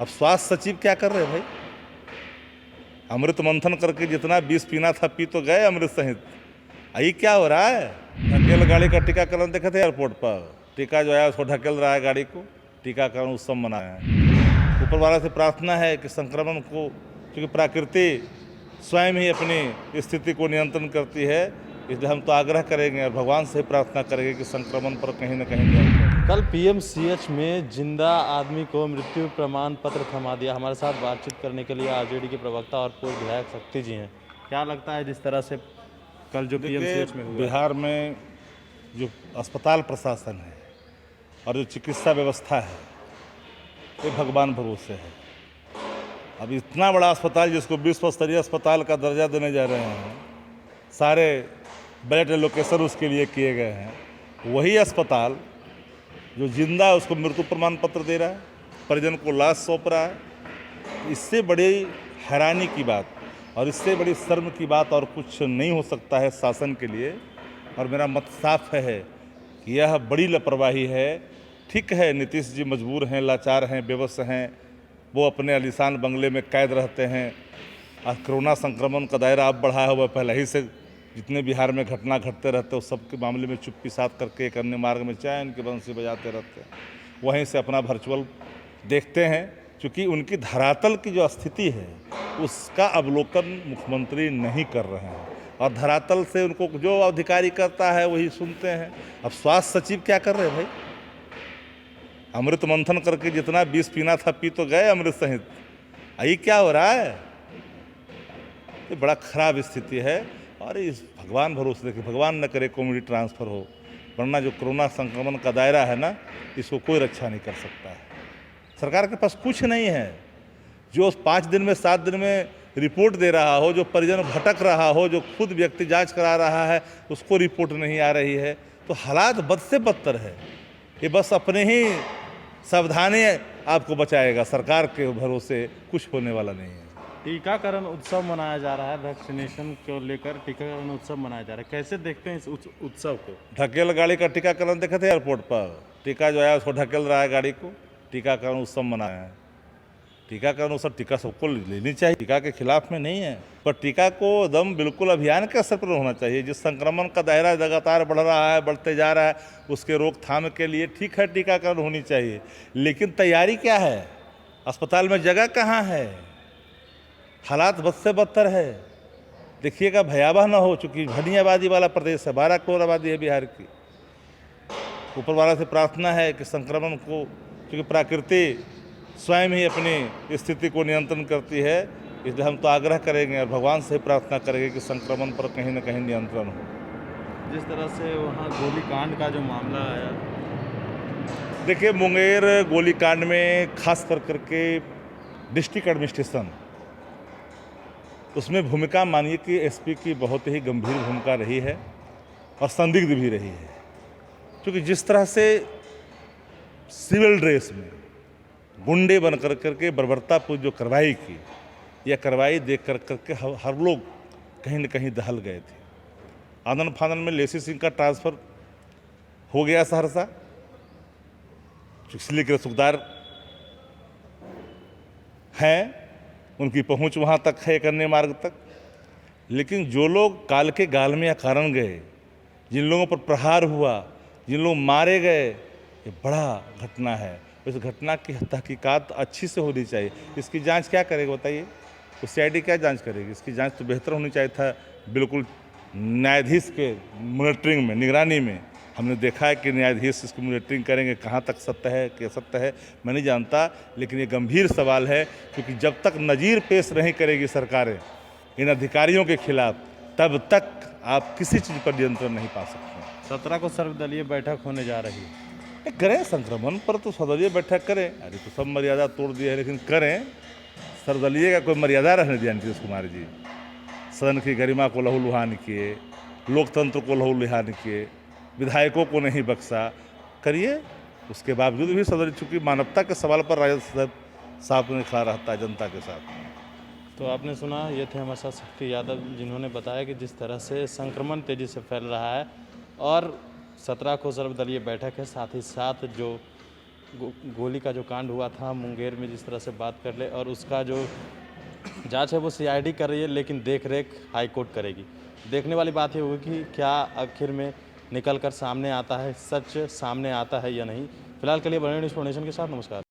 अब स्वास्थ्य सचिव क्या कर रहे हैं भाई? अमृत मंथन करके जितना विष पीना था पी तो गए अमृत सहित। ये क्या हो रहा है? ढकेल गाड़ी का टीकाकरण देखे थे एयरपोर्ट पर, टीका जो है उसको ढकेल रहा है गाड़ी को, टीकाकरण उत्सव मनाया है। ऊपर वाला से प्रार्थना है कि संक्रमण को, क्योंकि प्रकृति स्वयं ही अपनी स्थिति को नियंत्रण करती है, इसलिए हम तो आग्रह करेंगे और भगवान से प्रार्थना करेंगे कि संक्रमण पर कहीं ना कहीं नियंत्रण। कल पीएमसीएच में जिंदा आदमी को मृत्यु प्रमाण पत्र थमा दिया। हमारे साथ बातचीत करने के लिए आरजेडी के प्रवक्ता और पूर्व विधायक शक्ति जी हैं। क्या लगता है जिस तरह से कल जो पीएमसीएच में हुआ? बिहार में जो अस्पताल प्रशासन है और जो चिकित्सा व्यवस्था है ये भगवान भरोसे है। अब इतना बड़ा अस्पताल जिसको विश्व स्तरीय अस्पताल का दर्जा देने जा रहे हैं, सारे बेड एलोकेशन उसके लिए किए गए हैं, वही अस्पताल जो जिंदा है उसको मृत्यु प्रमाण पत्र दे रहा है, परिजन को लाश सौंप रहा है। इससे बड़ी हैरानी की बात और इससे बड़ी शर्म की बात और कुछ नहीं हो सकता है शासन के लिए। और मेरा मत साफ है कि यह बड़ी लापरवाही है। ठीक है, नीतीश जी मजबूर हैं, लाचार हैं, बेबस हैं, वो अपने आलीशान बंगले में कैद रहते हैं। आज कोरोना संक्रमण का दायरा अब बढ़ाया हुआ, पहले ही से जितने बिहार में घटना घटते रहते उस सब के मामले में चुप्पी साध करके एक अन्य मार्ग में चैन की बंसी बजाते रहते हैं, वहीं से अपना वर्चुअल देखते हैं। क्योंकि उनकी धरातल की जो स्थिति है उसका अवलोकन मुख्यमंत्री नहीं कर रहे हैं और धरातल से उनको जो अधिकारी करता है वही सुनते हैं। अब स्वास्थ्य सचिव क्या कर रहे हैं भाई? अमृत मंथन करके जितना विष पीना था पी तो गए अमृत सहित। ये क्या हो रहा है? ये बड़ा खराब स्थिति है और इस भगवान भरोसे देखिए, भगवान न करे कम्युनिटी ट्रांसफ़र हो, वरना जो कोरोना संक्रमण का दायरा है ना, इसको कोई रक्षा नहीं कर सकता है। सरकार के पास कुछ नहीं है। जो 5 दिन में 7 दिन में रिपोर्ट दे रहा हो, जो परिजन भटक रहा हो, जो खुद व्यक्ति जांच करा रहा है उसको रिपोर्ट नहीं आ रही है, तो हालात बद से बदतर है। ये बस अपने ही सावधानी आपको बचाएगा, सरकार के भरोसे कुछ होने वाला नहीं है। टीकाकरण उत्सव मनाया जा रहा है, वैक्सीनेशन को लेकर टीकाकरण उत्सव मनाया जा रहा है, कैसे देखते हैं इस उत्सव को? ढकेल गाड़ी का टीकाकरण देखे थे एयरपोर्ट पर, टीका जो है उसको ढकेल रहा है गाड़ी को, टीकाकरण उत्सव मनाया है। टीकाकरण उत्सव, टीका सबको लेनी चाहिए, टीका के खिलाफ में नहीं है, पर टीका को एकदम बिल्कुल अभियान के स्तर पर होना चाहिए। जिस संक्रमण का दायरा लगातार बढ़ रहा है, बढ़ते जा रहा है, उसके रोकथाम के लिए ठीक है टीकाकरण होनी चाहिए, लेकिन तैयारी क्या है? अस्पताल में जगह कहाँ है? हालात बद से बदतर है। देखिएगा भयावह ना हो, चूँकि घनी आबादी वाला प्रदेश है, 12 करोड़ आबादी है बिहार की। ऊपर वाला से प्रार्थना है कि संक्रमण को, क्योंकि प्रकृति स्वयं ही अपनी स्थिति को नियंत्रण करती है, इसलिए हम तो आग्रह करेंगे और भगवान से प्रार्थना करेंगे कि संक्रमण पर कहीं ना कहीं नियंत्रण हो। जिस तरह से वहाँ गोलीकांड का जो मामला आया, देखिए मुंगेर गोलीकांड में खास कर करके डिस्ट्रिक्ट एडमिनिस्ट्रेशन, उसमें भूमिका मानिए कि एसपी की बहुत ही गंभीर भूमिका रही है और संदिग्ध भी रही है। क्योंकि जिस तरह से सिविल ड्रेस में गुंडे बन कर करके बर्बरतापूर्ण जो कार्रवाई की, यह कार्रवाई देख कर करके हर लोग कहीं न कहीं दहल गए थे। आनंद फानन में लेसी सिंह का ट्रांसफ़र हो गया सहरसा, इसलिए कि रसूखदार हैं, उनकी पहुंच वहां तक है, एक अन्य मार्ग तक। लेकिन जो लोग काल के गाल में अकारण गए, जिन लोगों पर प्रहार हुआ, जिन लोग मारे गए, ये बड़ा घटना है। इस घटना की तहकीकात अच्छी से होनी चाहिए। इसकी जांच क्या करेगी बताइए? तो सीआईडी क्या जांच करेगी? इसकी जांच तो बेहतर होनी चाहिए था, बिल्कुल न्यायाधीश के मॉनिटरिंग में, निगरानी में। हमने देखा है कि न्यायाधीश इसकी मॉनिटरिंग करेंगे, कहाँ तक सत्य है कि असत्य है मैं नहीं जानता, लेकिन ये गंभीर सवाल है। क्योंकि जब तक नज़ीर पेश नहीं करेगी सरकारें इन अधिकारियों के खिलाफ, तब तक आप किसी चीज़ पर नियंत्रण नहीं पा सकते। 17 को सर्वदलीय बैठक होने जा रही है। करें, संक्रमण पर तो सर्वदलीय बैठक करें। अरे तो सब मर्यादा तोड़ दी है, लेकिन करें। सर्वदलीय का कोई मर्यादा रहने दिया नीतीश कुमार जी? सदन की गरिमा को लहूलुहान किए, लोकतंत्र को लहूलुहान किए, विधायकों को नहीं बख्शा। करिए, उसके बावजूद भी सदन, चूँकि मानवता के सवाल पर राजद साहब ने खड़ा रहता है जनता के साथ। तो आपने सुना, ये थे हमारे साथ शक्ति यादव, जिन्होंने बताया कि जिस तरह से संक्रमण तेज़ी से फैल रहा है और 17 को सर्वदलीय बैठक है, साथ ही साथ जो गोली का जो कांड हुआ था मुंगेर में, जिस तरह से बात कर ले, और उसका जो जांच है वो सीआईडी कर रही है, लेकिन देख रेख हाई कोर्ट करेगी। देखने वाली बात ये होगी कि क्या आखिर में निकल कर सामने आता है, सच सामने आता है या नहीं। फिलहाल के लिए बने न्यूज़ फाउंडेशन के साथ नमस्कार।